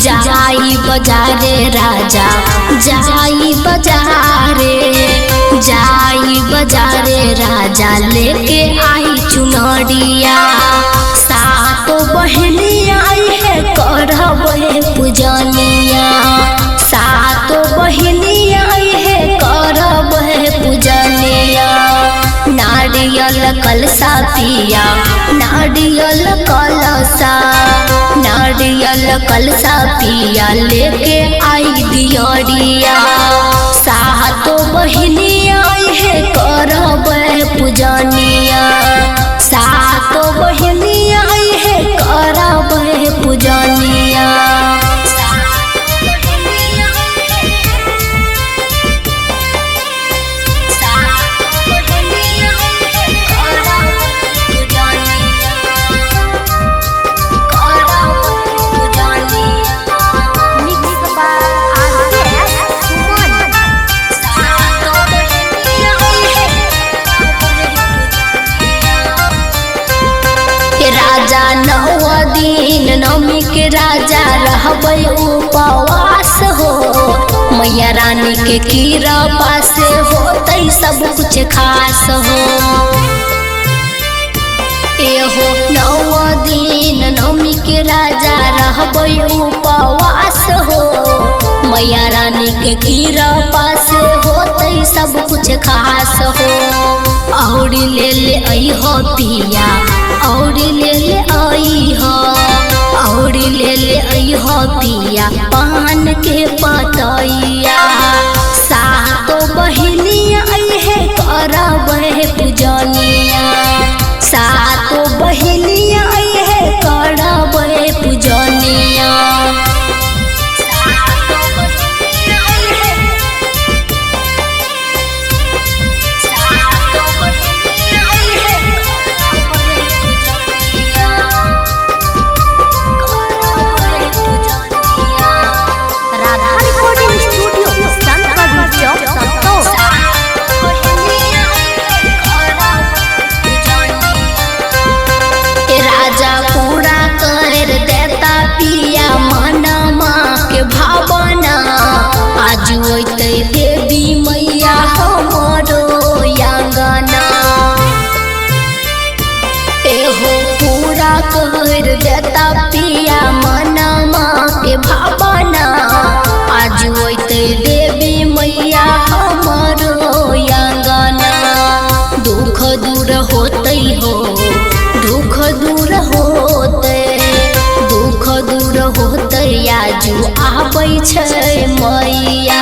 जाई बजारे राजा जाई बजारे राजा लेके आई चुनरिया। सातो बहनिया आई है करब पूजनिया। सातो बहनिया आई है करब पूजनिया। नारियल कलसा पिया नारियल कलसा पिया लेके आई दियरिया। सातो बहनिया आई है करब पूजनिया। सातो बहनिया आई है करब पूजनिया। राजा 9 दिन नवमी के राजा रहबै उपवास हो। मैया रानी के कृपा से होतै सब कुछ खास हो। एहो 9 दिन नवमी के राजा रहबै उपवास हो। मैया रानी के कृपा से होतै सब कुछ खास हो। औरी ले अइहो पिया औरी ले अइहो पिया पान के पतैया। सातो बहनिया आई है करब पूजनिया। सातो बहनिया आई है करब पूजनिया। राजा पूरा कर देता पिया मनमा के भावना। आज होते देवी मैया हमरो आंगना। एहो पूरा कर देता पिया मनमा के भावना। आज होते देवी मैया हमरो आंगना। दुख दूर होते हो दुख दूर होते आजू आबै छै मैया।